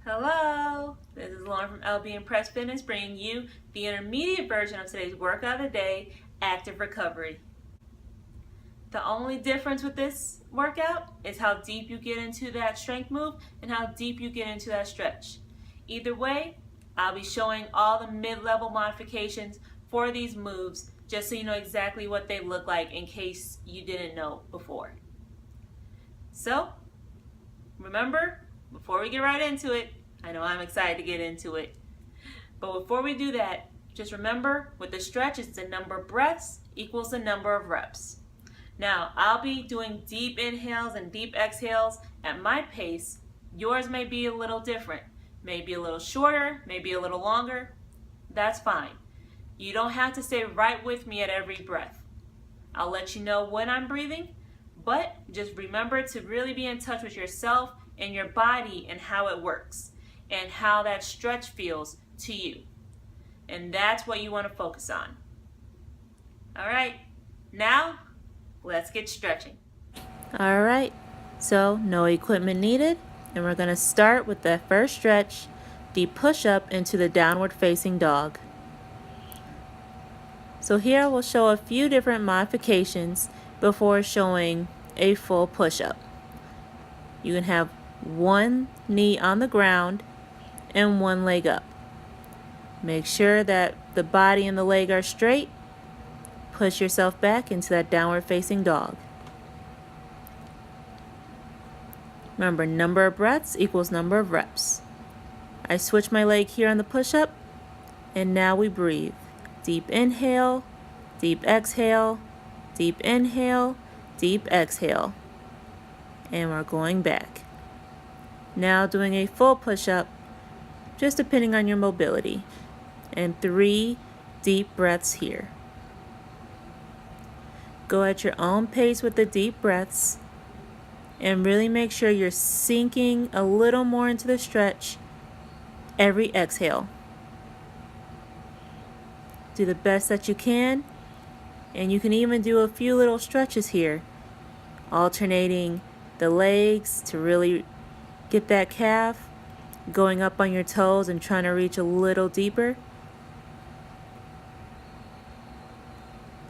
Hello, this is Lauren from LB and Press Fitness bringing you the intermediate version of today's workout of the day, active recovery. The only difference with this workout is how deep you get into that strength move and how deep you get into that stretch. Either way, I'll be showing all the mid-level modifications for these moves just so you know exactly what they look like in case you didn't know before. So, remember, before we get right into it, I know I'm excited to get into it, but before we do that, just remember with the stretch, it's the number of breaths equals the number of reps. Now, I'll be doing deep inhales and deep exhales at my pace. Yours may be a little different, maybe a little shorter, maybe a little longer. That's fine. You don't have to stay right with me at every breath. I'll let you know when I'm breathing, but just remember to really be in touch with yourself and your body and how it works and how that stretch feels to you. And that's what you want to focus on. All right, now let's get stretching. All right, so no equipment needed, and we're going to start with the first stretch, the push-up into the downward facing dog. So here we'll show a few different modifications before showing a full push-up. You can have one knee on the ground and one leg up. Make sure that the body and the leg are straight. Push yourself back into that downward facing dog. Remember, number of breaths equals number of reps. I switch my leg here on the push-up, and now we breathe. Deep inhale, deep exhale, deep inhale, deep exhale. And we're going back. Now doing a full push-up, just depending on your mobility. And 3 deep breaths here. Go at your own pace with the deep breaths and really make sure you're sinking a little more into the stretch every exhale. Do the best that you can, and you can even do a few little stretches here, alternating the legs to really get that calf, going up on your toes and trying to reach a little deeper,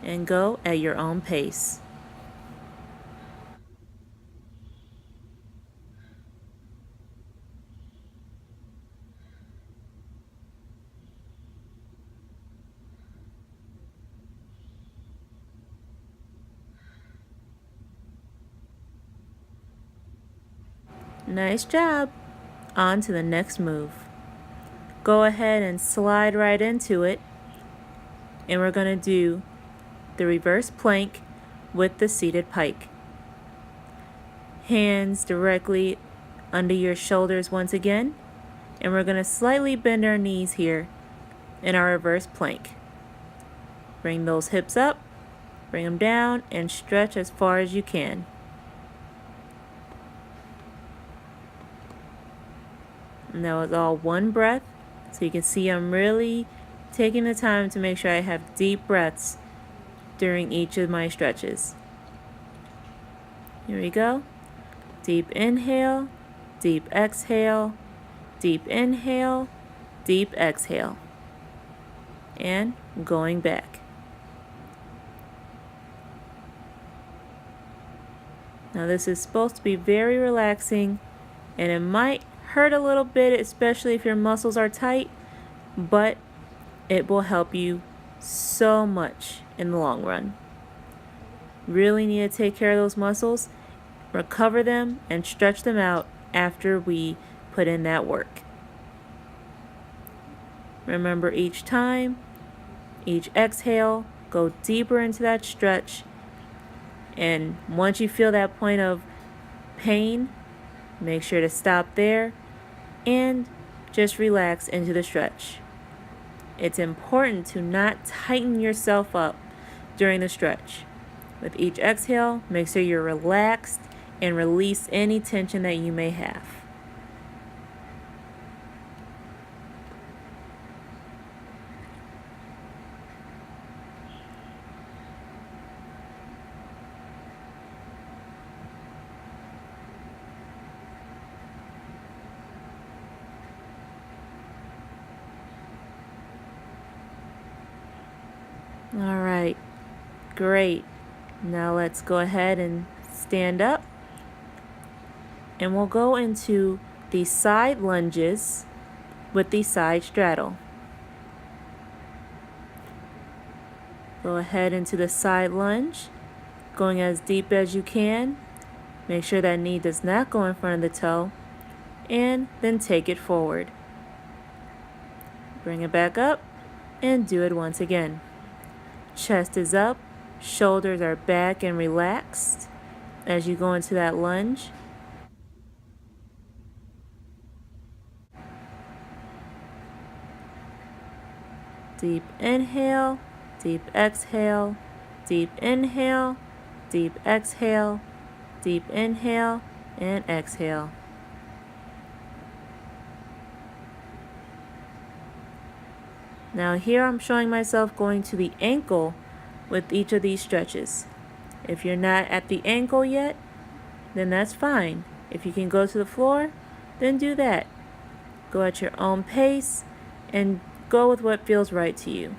and go at your own pace. Nice job. On to the next move. Go ahead and slide right into it. And we're going to do the reverse plank with the seated pike. Hands directly under your shoulders once again. And we're going to slightly bend our knees here in our reverse plank. Bring those hips up, bring them down, and stretch as far as you can. And that was all one breath. So you can see I'm really taking the time to make sure I have deep breaths during each of my stretches. Here we go. Deep inhale, deep exhale, deep inhale, deep exhale. And going back. Now this is supposed to be very relaxing, and it might hurt a little bit, especially if your muscles are tight, but it will help you so much in the long run. Really need to take care of those muscles, recover them, and stretch them out after we put in that work. Remember, each time, each exhale, go deeper into that stretch, and once you feel that point of pain, make sure to stop there and just relax into the stretch. It's important to not tighten yourself up during the stretch. With each exhale, make sure you're relaxed and release any tension that you may have. All right, great. Now let's go ahead and stand up. And we'll go into the side lunges with the side straddle. Go ahead into the side lunge, going as deep as you can. Make sure that knee does not go in front of the toe, and then take it forward. Bring it back up and do it once again. Chest is up, shoulders are back and relaxed as you go into that lunge. Deep inhale, deep exhale, deep inhale, deep exhale, deep inhale, and exhale. Now here I'm showing myself going to the ankle with each of these stretches. If you're not at the ankle yet, then that's fine. If you can go to the floor, then do that. Go at your own pace and go with what feels right to you.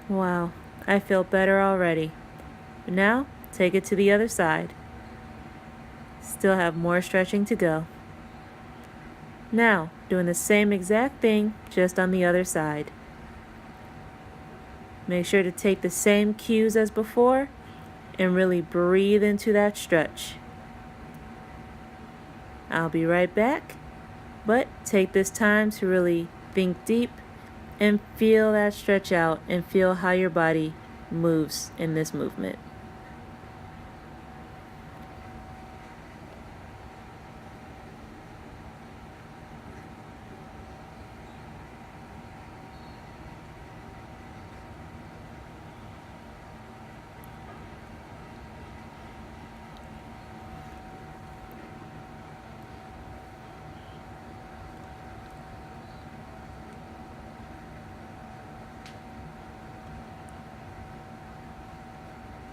Wow, I feel better already. But now, take it to the other side. Still have more stretching to go. Now, doing the same exact thing, just on the other side. Make sure to take the same cues as before and really breathe into that stretch. I'll be right back, but take this time to really think deep and feel that stretch out and feel how your body moves in this movement.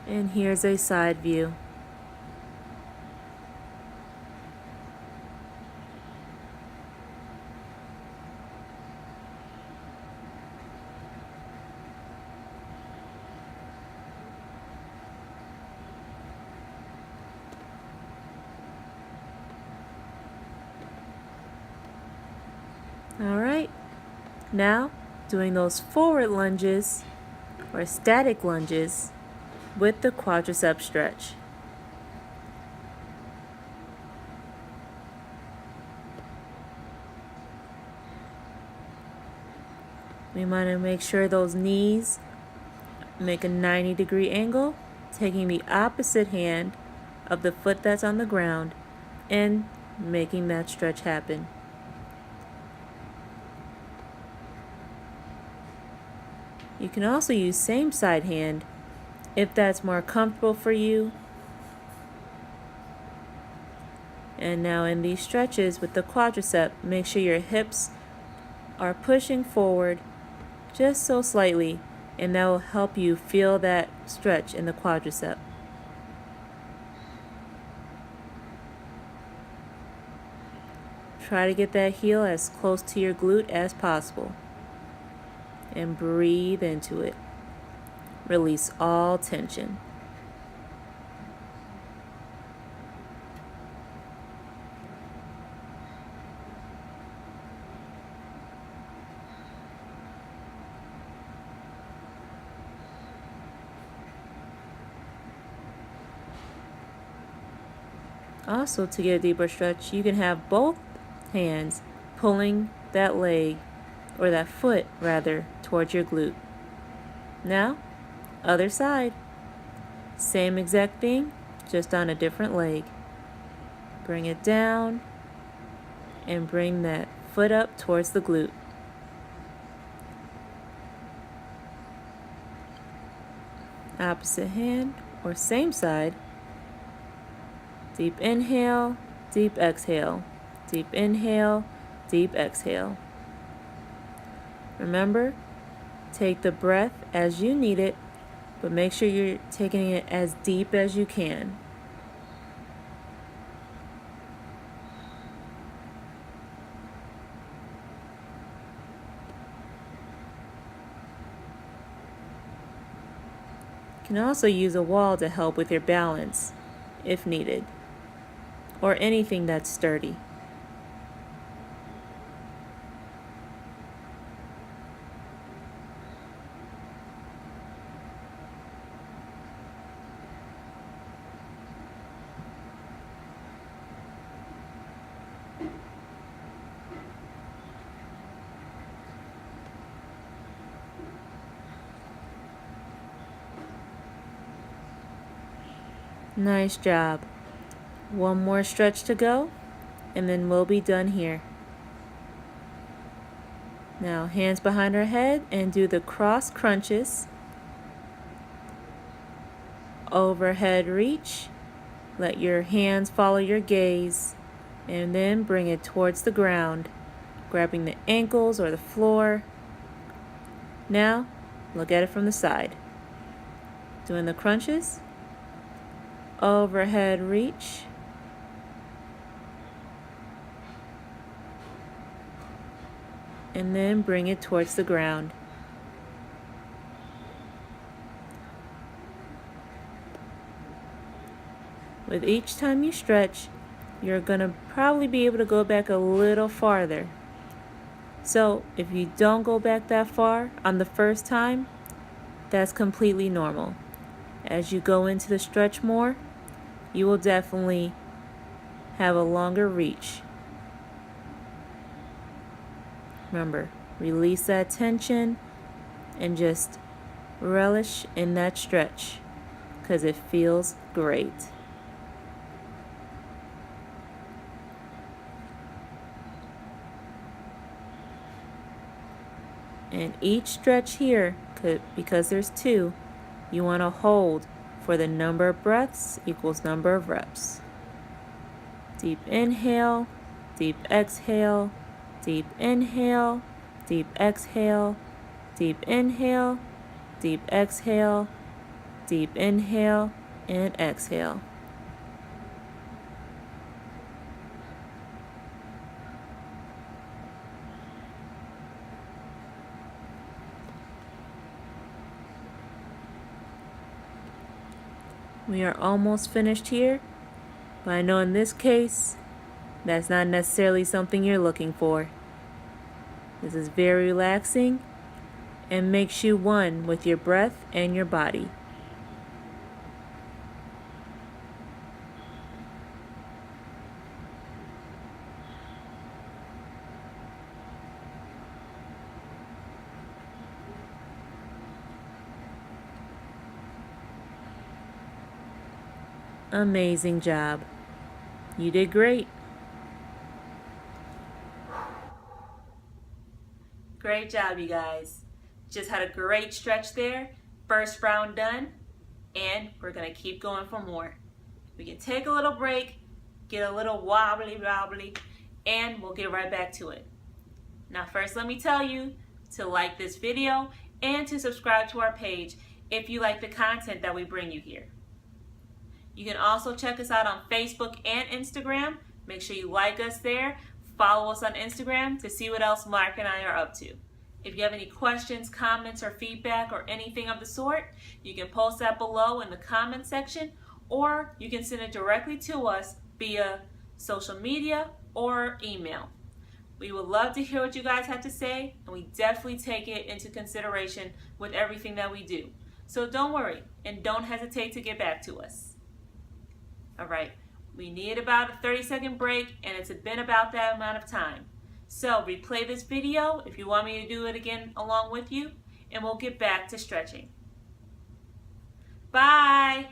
And here's a side view. All right, now doing those forward lunges or static lunges with the quadricep stretch. We want to make sure those knees make a 90-degree angle, taking the opposite hand of the foot that's on the ground and making that stretch happen. You can also use same side hand if that's more comfortable for you. And now in these stretches with the quadricep, make sure your hips are pushing forward just so slightly, and that will help you feel that stretch in the quadricep. Try to get that heel as close to your glute as possible. And breathe into it. Release all tension. Also, to get a deeper stretch, you can have both hands pulling that leg, or that foot rather, towards your glute. Now, other side. Same exact thing, just on a different leg. Bring it down and bring that foot up towards the glute. Opposite hand or same side. Deep inhale, deep exhale. Deep inhale, deep exhale. Remember, take the breath as you need it, but make sure you're taking it as deep as you can. You can also use a wall to help with your balance, if needed, or anything that's sturdy. Nice job. One more stretch to go, and then we'll be done here. Now, hands behind our head and do the cross crunches. Overhead reach. Let your hands follow your gaze, and then bring it towards the ground, grabbing the ankles or the floor. Now, look at it from the side. Doing the crunches. Overhead reach. And then bring it towards the ground. With each time you stretch, you're going to probably be able to go back a little farther. So if you don't go back that far on the first time, that's completely normal. As you go into the stretch more, you will definitely have a longer reach. Remember, release that tension and just relish in that stretch because it feels great. And each stretch here, because there's two, you want to hold for the number of breaths equals number of reps. Deep inhale, deep exhale, deep inhale, deep exhale, deep inhale, deep exhale, deep inhale, and exhale. We are almost finished here, but I know in this case, that's not necessarily something you're looking for. This is very relaxing and makes you one with your breath and your body. Amazing job. You did great. Great job, you guys. Just had a great stretch there. First round done, and we're gonna keep going for more. We can take a little break, get a little wobbly, and we'll get right back to it. Now first, let me tell you to like this video and to subscribe to our page if you like the content that we bring you here. You can also check us out on Facebook and Instagram. Make sure you like us there. Follow us on Instagram to see what else Mark and I are up to. If you have any questions, comments, or feedback, or anything of the sort, you can post that below in the comment section, or you can send it directly to us via social media or email. We would love to hear what you guys have to say, and we definitely take it into consideration with everything that we do. So don't worry, and don't hesitate to get back to us. All right, we need about a 30-second break, and it's been about that amount of time. So replay this video if you want me to do it again along with you, and we'll get back to stretching. Bye.